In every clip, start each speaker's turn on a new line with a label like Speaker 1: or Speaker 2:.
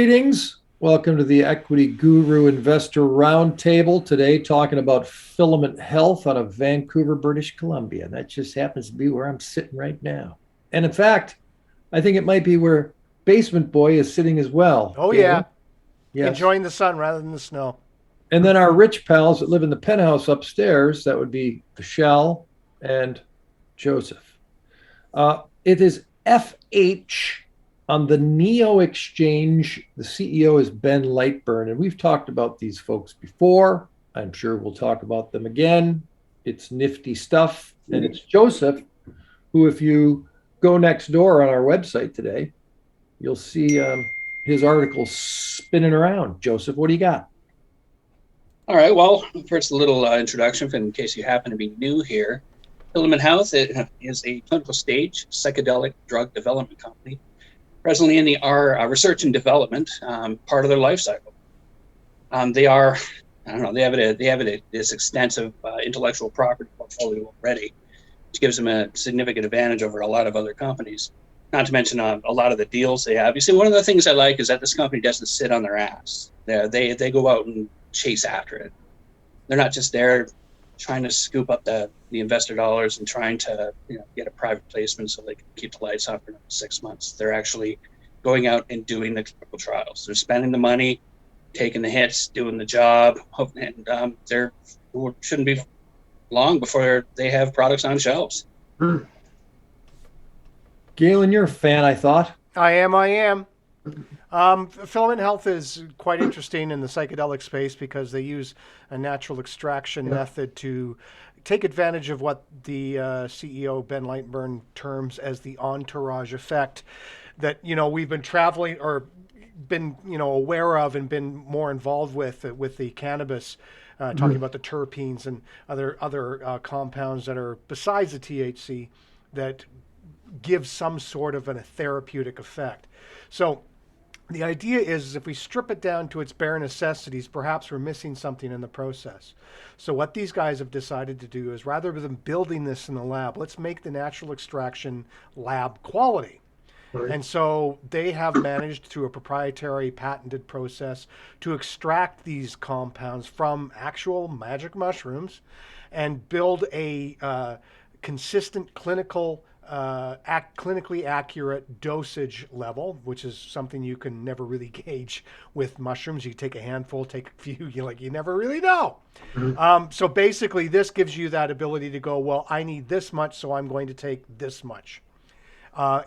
Speaker 1: Greetings. Welcome to the Equity.Guru Investor Roundtable. Today, talking about Filament Health out of Vancouver, British Columbia. That just happens to be where I'm sitting right now. And in fact, I think it might be where Basement Boy is sitting as well.
Speaker 2: Oh
Speaker 1: Galen?
Speaker 2: yeah,
Speaker 1: Yes.
Speaker 2: enjoying the sun rather than the snow.
Speaker 1: And then our rich pals that live in the penthouse upstairs, that would be Michelle and Joseph. It is FH on the NEO exchange. The CEO is Ben Lightburn, and we've talked about these folks before. I'm sure we'll talk about them again. It's nifty stuff. And it's Joseph, who, if you go next door on our website today, you'll see his article spinning around. Joseph, what do you got?
Speaker 3: All right. Well, first, a little introduction in case you happen to be new here. Filament Health is a clinical stage psychedelic drug development company, presently in the research and development part of their life cycle. They are, I don't know, they have this extensive intellectual property portfolio already, which gives them a significant advantage over a lot of other companies. Not to mention a lot of the deals they have. You see, one of the things I like is that this company doesn't sit on their ass. They go out and chase after it. They're not just there trying to scoop up the investor dollars and trying to get a private placement so they can keep the lights on for 6 months. They're actually going out and doing the clinical trials. They're spending the money, taking the hits, doing the job, and there shouldn't be long before they have products on shelves.
Speaker 1: Galen, you're a fan, I thought.
Speaker 2: I am. Filament Health is quite interesting in the psychedelic space because they use a natural extraction method to take advantage of what the CEO Ben Lightburn terms as the entourage effect that we've been traveling or been aware of and been more involved with the cannabis, talking about the terpenes and other compounds that are besides the THC that give some sort of a therapeutic effect. So the idea is if we strip it down to its bare necessities, perhaps we're missing something in the process. So what these guys have decided to do is rather than building this in the lab, let's make the natural extraction lab quality. Right. And so they have managed through a proprietary patented process to extract these compounds from actual magic mushrooms and build a consistent clinically accurate dosage level, which is something you can never really gauge with mushrooms. You take a handful, take a few, you never really know. Mm-hmm. So basically this gives you that ability to go, well, I need this much, so I'm going to take this much.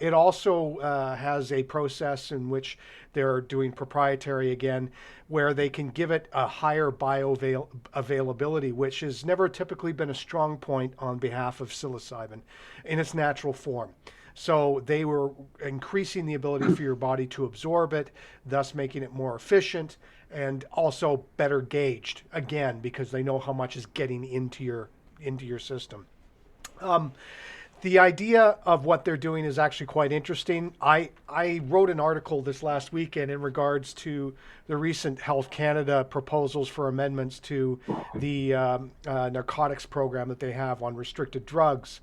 Speaker 2: It also has a process in which they're doing proprietary again, where they can give it a higher bioavailability, which has never typically been a strong point on behalf of psilocybin in its natural form. So they were increasing the ability for your body to absorb it, thus making it more efficient and also better gauged, again, because they know how much is getting into your system. The idea of what they're doing is actually quite interesting. I wrote an article this last weekend in regards to the recent Health Canada proposals for amendments to the narcotics program that they have on restricted drugs.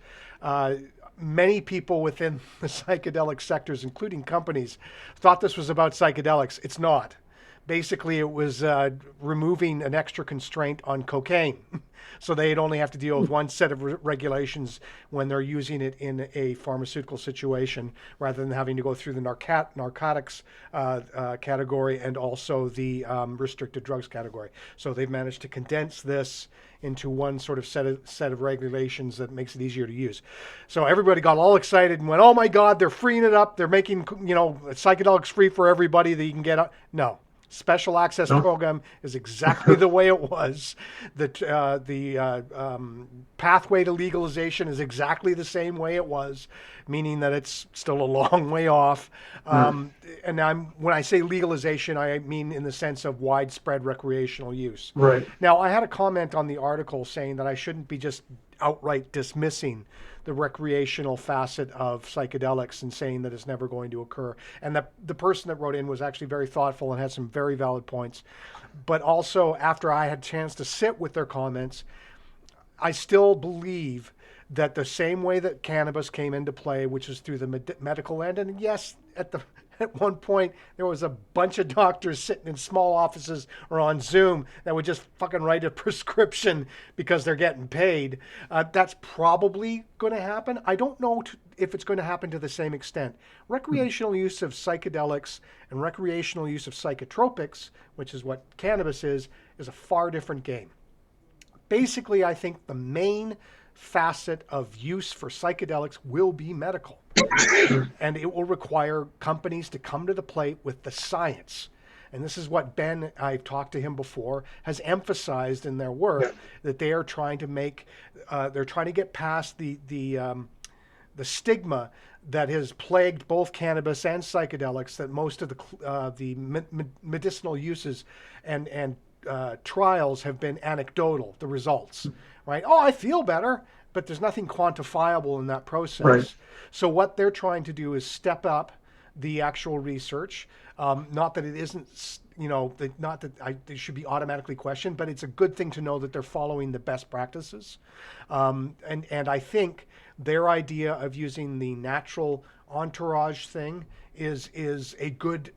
Speaker 2: Many people within the psychedelic sectors, including companies, thought this was about psychedelics. It's not. Basically, it was removing an extra constraint on cocaine. So they'd only have to deal with one set of regulations when they're using it in a pharmaceutical situation, rather than having to go through the narcotics category and also the restricted drugs category. So they've managed to condense this into one sort of set of regulations that makes it easier to use. So everybody got all excited and went, "Oh my God, they're freeing it up. They're making psychedelics free for everybody that you can get." No. Special access program is exactly the way it was. The pathway to legalization is exactly the same way it was, meaning that it's still a long way off. And when I say legalization, I mean in the sense of widespread recreational use.
Speaker 1: Right.
Speaker 2: Now, I had a comment on the article saying that I shouldn't be just outright dismissing the recreational facet of psychedelics and saying that it's never going to occur. And the person that wrote in was actually very thoughtful and had some very valid points. But also, after I had a chance to sit with their comments, I still believe that the same way that cannabis came into play, which is through the medical end, and yes, at at one point there was a bunch of doctors sitting in small offices or on Zoom that would just fucking write a prescription because they're getting paid. That's probably going to happen. I don't know if it's going to happen to the same extent. Recreational use of psychedelics and recreational use of psychotropics, which is what cannabis is a far different game. Basically, I think the main facet of use for psychedelics will be medical. And it will require companies to come to the plate with the science. And this is what Ben, I've talked to him before, has emphasized in their work, that they are trying to make, they're trying to get past the stigma that has plagued both cannabis and psychedelics, that most of the medicinal uses and trials have been anecdotal, the results, right? Oh, I feel better, but there's nothing quantifiable in that process.
Speaker 4: Right.
Speaker 2: So what they're trying to do is step up the actual research. Not that it isn't, not that it should be automatically questioned, but it's a good thing to know that they're following the best practices. And I think their idea of using the natural entourage thing is a good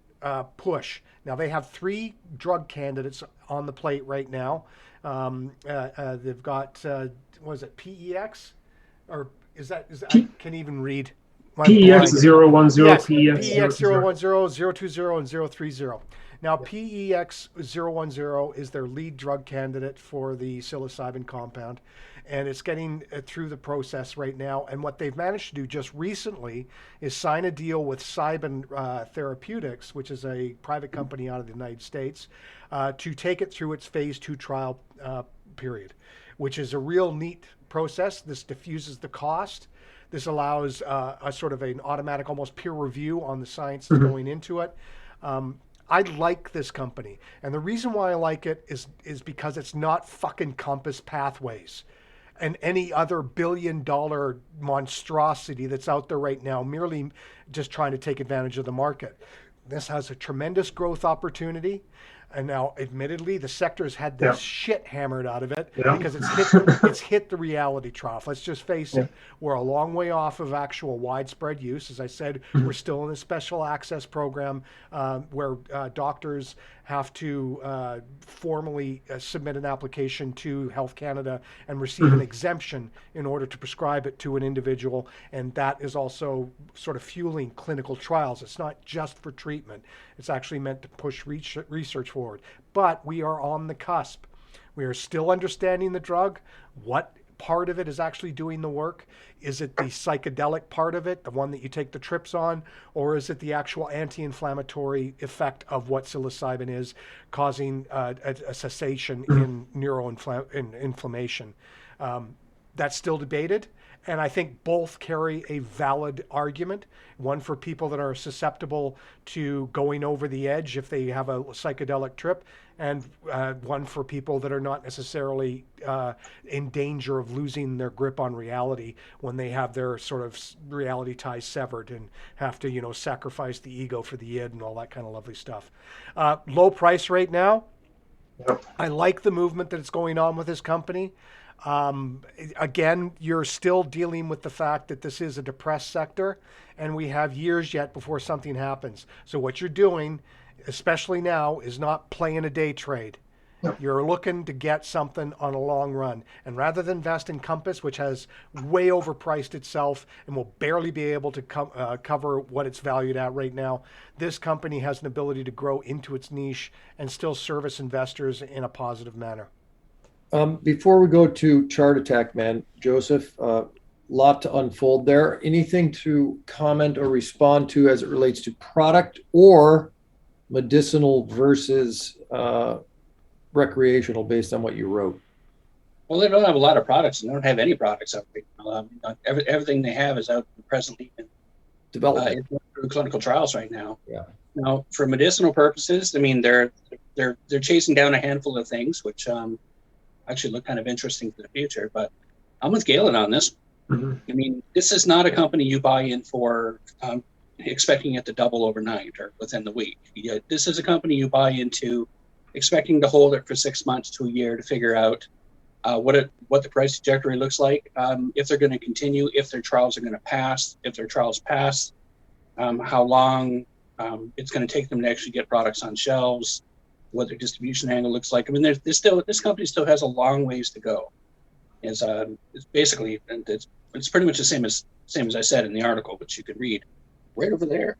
Speaker 2: push. Now they have 3 drug candidates on the plate right now. They've got what is it, PEX, or is that I can't even read.
Speaker 4: PEX 010,
Speaker 2: yes,
Speaker 4: PEX
Speaker 2: PEX 010, 020, and 030. Now, PEX 010 is their lead drug candidate for the psilocybin compound, and it's getting through the process right now. And what they've managed to do just recently is sign a deal with Cybin Therapeutics, which is a private company out of the United States, to take it through its phase 2 trial period, which is a real neat process. This diffuses the cost. This allows a sort of an automatic, almost peer review on the science that's going into it. I like this company. And the reason why I like it is because it's not fucking Compass Pathways and any other billion-dollar monstrosity that's out there right now, merely just trying to take advantage of the market. This has a tremendous growth opportunity. And now, admittedly, the sector's had this shit hammered out of it because it's hit the reality trough. Let's just face it. We're a long way off of actual widespread use. As I said, we're still in a special access program where doctors have to formally submit an application to Health Canada and receive an exemption in order to prescribe it to an individual. And that is also sort of fueling clinical trials. It's not just for treatment. It's actually meant to push research forward. But we are on the cusp. We are still understanding the drug. What part of it is actually doing the work? Is it the psychedelic part of it, the one that you take the trips on, or is it the actual anti-inflammatory effect of what psilocybin is, causing a cessation in neuroinflammation? That's still debated. And I think both carry a valid argument, one for people that are susceptible to going over the edge if they have a psychedelic trip, and one for people that are not necessarily in danger of losing their grip on reality when they have their sort of reality ties severed and have to, sacrifice the ego for the id and all that kind of lovely stuff. Low price right now.
Speaker 4: Yep.
Speaker 2: I like the movement that is going on with this company. Again, you're still dealing with the fact that this is a depressed sector and we have years yet before something happens. So what you're doing, especially now, is not playing a day trade.
Speaker 4: Yep.
Speaker 2: You're looking to get something on a long run. And rather than invest in Compass, which has way overpriced itself and will barely be able to cover what it's valued at right now, this company has an ability to grow into its niche and still service investors in a positive manner.
Speaker 1: Before we go to chart attack, man, Joseph, lot to unfold there. Anything to comment or respond to as it relates to product or medicinal versus recreational based on what you wrote?
Speaker 3: Well, they don't have a lot of products, and they don't have any products out right now. Everything they have is out presently in
Speaker 1: Development.
Speaker 3: through clinical trials right now.
Speaker 1: Yeah.
Speaker 3: Now, for medicinal purposes, I mean, they're chasing down a handful of things, which actually look kind of interesting for the future. But I'm with Galen on this.
Speaker 4: Mm-hmm.
Speaker 3: I mean, this is not a company you buy in for expecting it to double overnight or within the week. This is a company you buy into expecting to hold it for 6 months to a year to figure out what the price trajectory looks like, if they're going to continue, if their trials are going to pass, if their trials pass, how long it's going to take them to actually get products on shelves, what their distribution angle looks like. I mean, there's still, this company still has a long ways to go. It's basically, and it's pretty much the same as I said in the article, which you could read right over there.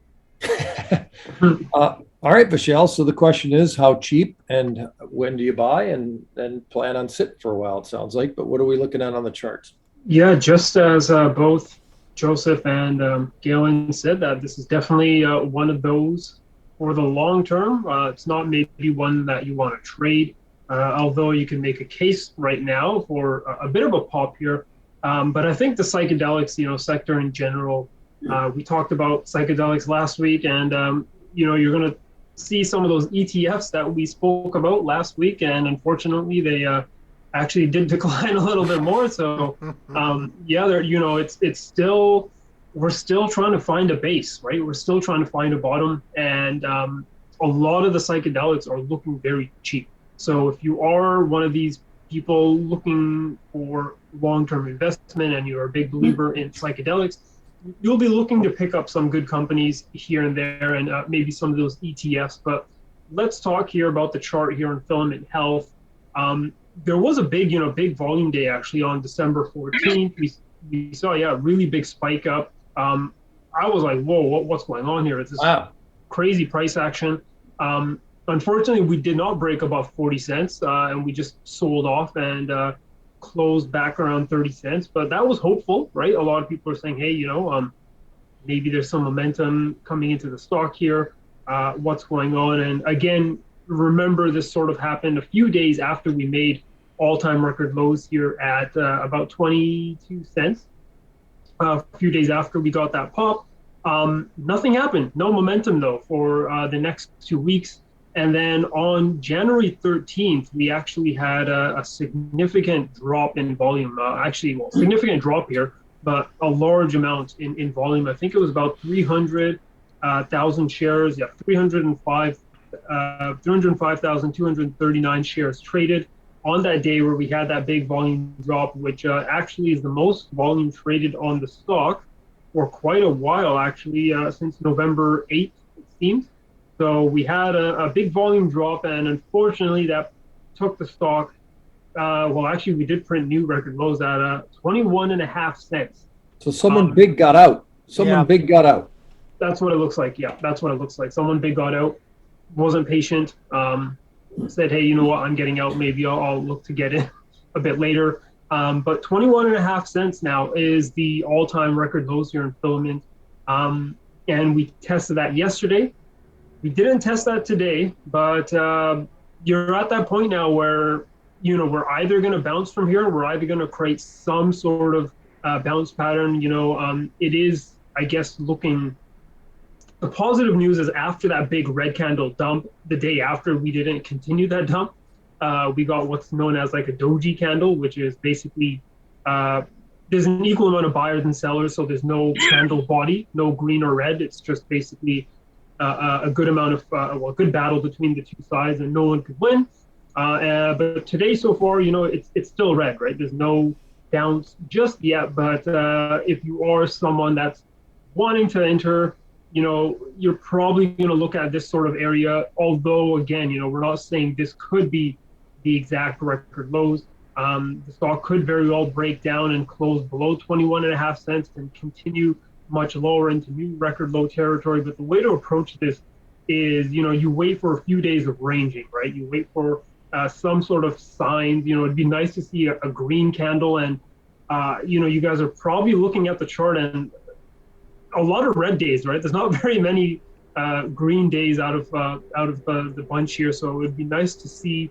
Speaker 1: All right, Michelle. So the question is, how cheap and when do you buy, and then plan on sitting for a while, it sounds like. But what are we looking at on the charts?
Speaker 4: Yeah, just as both Joseph and Galen said, that this is definitely one of those for the long term. It's not maybe one that you want to trade, although you can make a case right now for a bit of a pop here. But I think the psychedelics, sector in general, we talked about psychedelics last week, and you're going to see some of those ETFs that we spoke about last week, and unfortunately they actually did decline a little bit more. So it's still, we're still trying to find a base, right? We're still trying to find a bottom, and a lot of the psychedelics are looking very cheap. So if you are one of these people looking for long-term investment and you're a big believer in psychedelics, you'll be looking to pick up some good companies here and there, and maybe some of those ETFs. But let's talk here about the chart here on Filament Health. There was a big volume day actually on December 14th. We saw, a really big spike up. I was like, whoa, what's going on here? It's this crazy price action. Unfortunately, we did not break above 40 cents, and we just sold off and closed back around 30 cents. But that was hopeful, right? A lot of people are saying, hey, maybe there's some momentum coming into the stock here. What's going on? And again, remember, this sort of happened a few days after we made all-time record lows here at about 22 cents. A few days after we got that pop, nothing happened. No momentum though for the next 2 weeks. And then on January 13th, we actually had a significant drop in volume. Significant drop here, but a large amount in volume. I think it was about 300,000 shares. 305,239 shares traded on that day where we had that big volume drop, which actually is the most volume traded on the stock for quite a while, actually, since November 8th, it seems. So we had a big volume drop, and unfortunately that took the stock, we did print new record lows at 21.5 cents.
Speaker 1: So someone big got out. Big got out.
Speaker 4: That's what it looks like. Yeah, that's what it looks like. Someone big got out, wasn't patient, said, hey, you know what, I'm getting out. Maybe I'll look to get in a bit later. But 21.5 cents now is the all-time record lows here in Filament. And we tested that yesterday. We didn't test that today, but you're at that point now where, we're either going to bounce from here, or we're either going to create some sort of bounce pattern. It is, I guess, looking. The positive news is after that big red candle dump, the day after we didn't continue that dump, we got what's known as like a doji candle, which is basically there's an equal amount of buyers and sellers, so there's no candle body, no green or red. It's just basically a good amount of a good battle between the two sides, and no one could win. But today so far, it's still red, right? There's no bounce just yet. But if you are someone that's wanting to enter, you're probably going to look at this sort of area. Although, again, we're not saying this could be the exact record lows. The stock could very well break down and close below 21.5 cents and continue much lower into new record low territory. But the way to approach this is, you wait for a few days of ranging, right? You wait for some sort of signs. It'd be nice to see a green candle, and you guys are probably looking at the chart and a lot of red days, right? There's not very many green days out of the bunch here, so it would be nice to see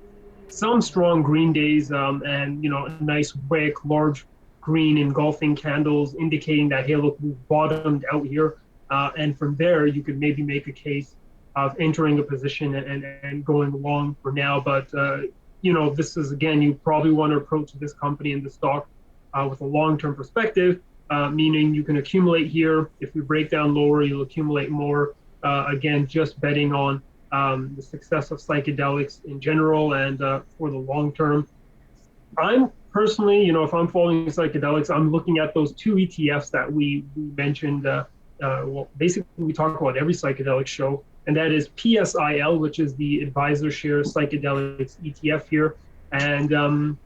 Speaker 4: some strong green days, and a nice wick, large green engulfing candles indicating that, hey, look, we've bottomed out here, and from there you could maybe make a case of entering a position and going long for now. But this is, again, you probably want to approach this company and the stock with a long-term perspective. Meaning you can accumulate here. If we break down lower, you'll accumulate more. Again, just betting on the success of psychedelics in general and for the long term. I'm personally, if I'm following psychedelics, I'm looking at those two ETFs that we mentioned well, basically we talk about every psychedelic show, and that is PSIL, which is the Advisor Share Psychedelics ETF here. And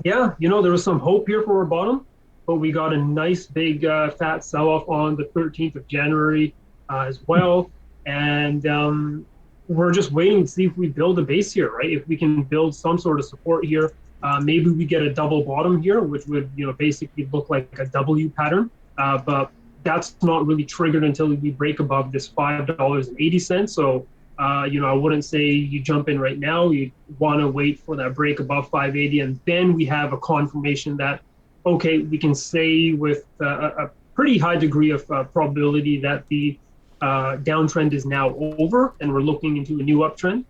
Speaker 4: yeah, there was some hope here for a bottom, but we got a nice big fat sell-off on the 13th of January as well. And we're just waiting to see if we build a base here, right? If we can build some sort of support here, maybe we get a double bottom here, which would basically look like a W pattern. But that's not really triggered until we break above this $5.80. So I wouldn't say you jump in right now. You want to wait for that break above 580, and then we have a confirmation that, okay, we can say with a pretty high degree of probability that the downtrend is now over and we're looking into a new uptrend.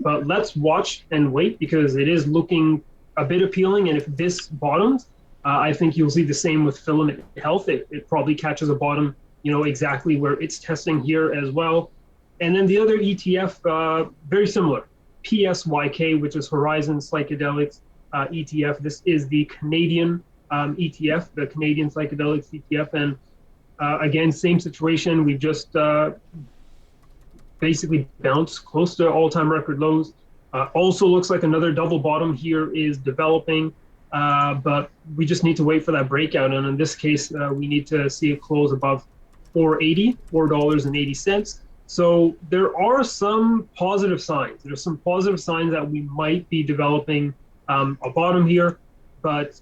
Speaker 4: But let's watch and wait, because it is looking a bit appealing. And if this bottoms, I think you'll see the same with Filament Health. It probably catches a bottom, exactly where it's testing here as well. And then the other ETF, very similar, PSYK, which is Horizon Psychedelics ETF. This is the Canadian ETF, the Canadian Psychedelics ETF. And again, same situation. We've just basically bounced close to all-time record lows. Also looks like another double bottom here is developing, but we just need to wait for that breakout. And in this case, we need to see it close above $4.80. So there are some positive signs. There's some positive signs that we might be developing a bottom here, but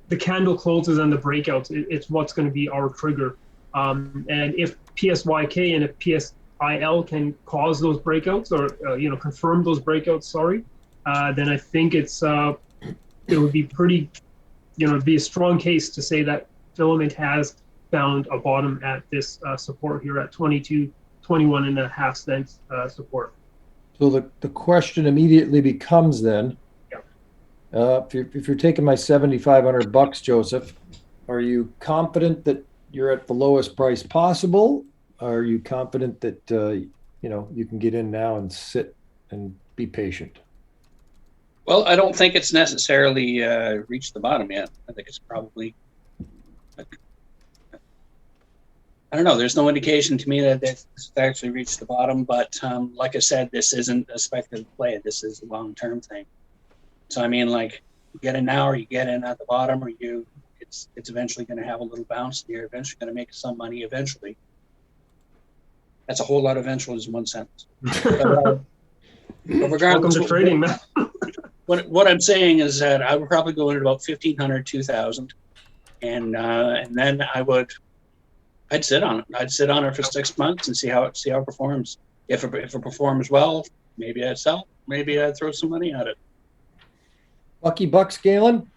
Speaker 4: the candle closes and the breakouts, it's what's going to be our trigger. And if PSYK and if PSIL can cause those breakouts, or confirm those breakouts, then I think it would be pretty, it'd be a strong case to say that Filament has found a bottom at this support here at 21.5 cents support.
Speaker 1: So the question immediately becomes then, if you're taking my $7,500, Joseph, are you confident that you're at the lowest price possible? Are you confident that you can get in now and sit and be patient?
Speaker 3: Well, I don't think it's necessarily reached the bottom yet. I think it's probably, I don't know. There's no indication to me that it's actually reached the bottom. But like I said, this isn't a speculative play. This is a long-term thing. So I mean, like, you get in now, or you get in at the bottom, or it's eventually going to have a little bounce. You're eventually going to make some money. Eventually, that's a whole lot of eventuals in one sentence. But
Speaker 4: Welcome to trading, man.
Speaker 3: What I'm saying is that I would probably go in at about 1,500, 2,000, and then I'd sit on it. I'd sit on it for 6 months and see how it performs. If it performs well, maybe I'd sell. Maybe I'd throw some money at it.
Speaker 1: Lucky Bucks, Galen?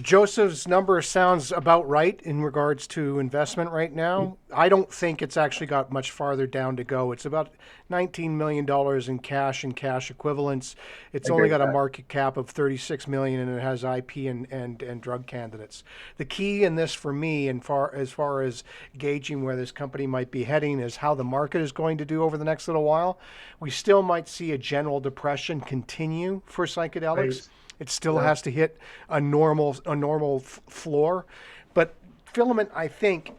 Speaker 2: Joseph's number sounds about right in regards to investment right now. I don't think it's actually got much farther down to go. It's about $19 million in cash and cash equivalents. It's only got a market cap of $36 million, and it has IP and drug candidates. The key in this for me, and as far as gauging where this company might be heading, is how the market is going to do over the next little while. We still might see a general depression continue for psychedelics. Right. It still has to hit a normal floor, but Filament, I think,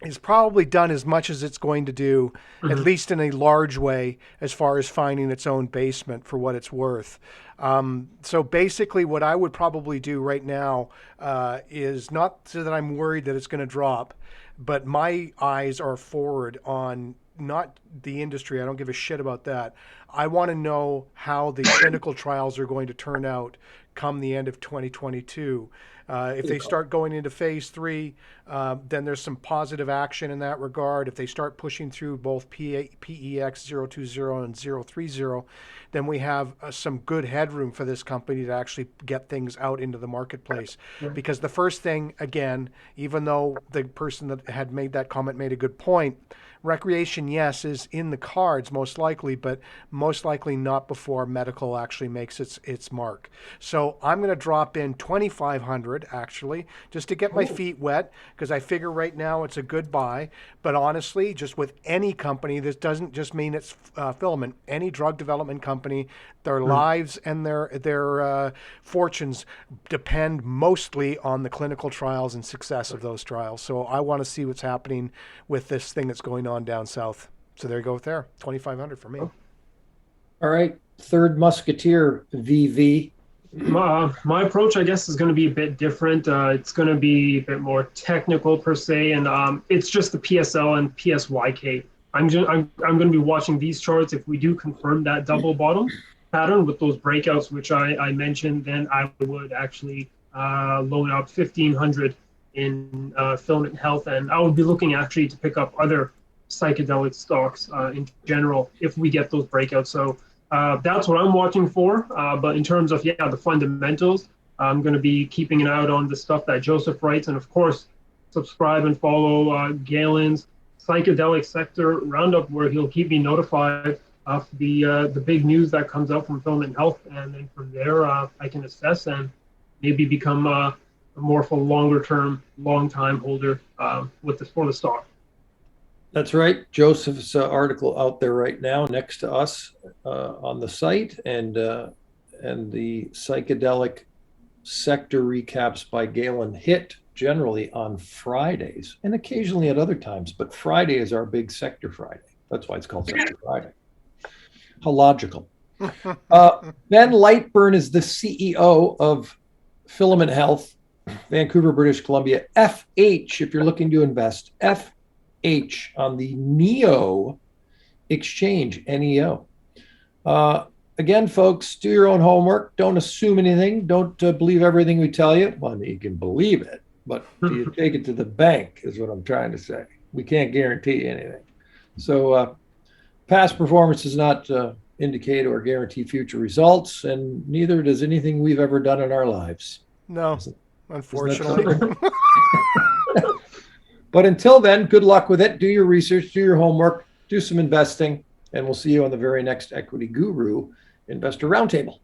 Speaker 2: is probably done as much as it's going to do, at least in a large way, as far as finding its own basement for what it's worth. So basically, what I would probably do right now is not so that I'm worried that it's going to drop, but my eyes are forward on not the industry. I don't give a shit about that. I want to know how the clinical trials are going to turn out come the end of 2022. If they start going into phase 3, then there's some positive action in that regard. If they start pushing through both PEX 020 and 030, then we have some good headroom for this company to actually get things out into the marketplace. Because the first thing, again, even though the person that had made that comment made a good point, recreation, yes, is in the cards most likely, but most likely not before medical actually makes its mark. So I'm going to drop in 2,500 actually, just to get my feet wet, because I figure right now it's a good buy. But honestly, just with any company, this doesn't just mean it's Filament. Any drug development company, their lives and their fortunes depend mostly on the clinical trials and success of those trials. So I want to see what's happening with this thing that's going on down south. So there you go there. 2,500 for me.
Speaker 1: All right. Third Musketeer, VV.
Speaker 4: My approach, I guess, is going to be a bit different. It's going to be a bit more technical per se, and it's just the PSL and PSYK. I'm going to be watching these charts. If we do confirm that double bottom pattern with those breakouts, which I mentioned, then I would actually load up 1,500 in Filament Health, and I would be looking actually to pick up other psychedelic stocks in general if we get those breakouts. So that's what I'm watching for. But in terms of the fundamentals, I'm going to be keeping an eye out on the stuff that Joseph writes, and of course, subscribe and follow Galen's psychedelic sector roundup, where he'll keep me notified of the big news that comes out from Filament Health, and then from there I can assess and maybe become a more for longer term, long time holder with for the stock.
Speaker 1: That's right. Joseph's article out there right now next to us on the site, and the psychedelic sector recaps by Galen hit generally on Fridays and occasionally at other times, but Friday is our big sector Friday. That's why it's called Sector Friday. How logical. Ben Lightburn is the CEO of Filament Health, Vancouver, British Columbia. FH, if you're looking to invest, FH on the NEO exchange, NEO. Again, folks, do your own homework. Don't assume anything. Don't believe everything we tell you. Well, you can believe it, but do you take it to the bank is what I'm trying to say. We can't guarantee anything. So past performance does not indicate or guarantee future results, and neither does anything we've ever done in our lives.
Speaker 2: No, unfortunately.
Speaker 1: But until then, good luck with it. Do your research, do your homework, do some investing, and we'll see you on the very next Equity Guru Investor Roundtable.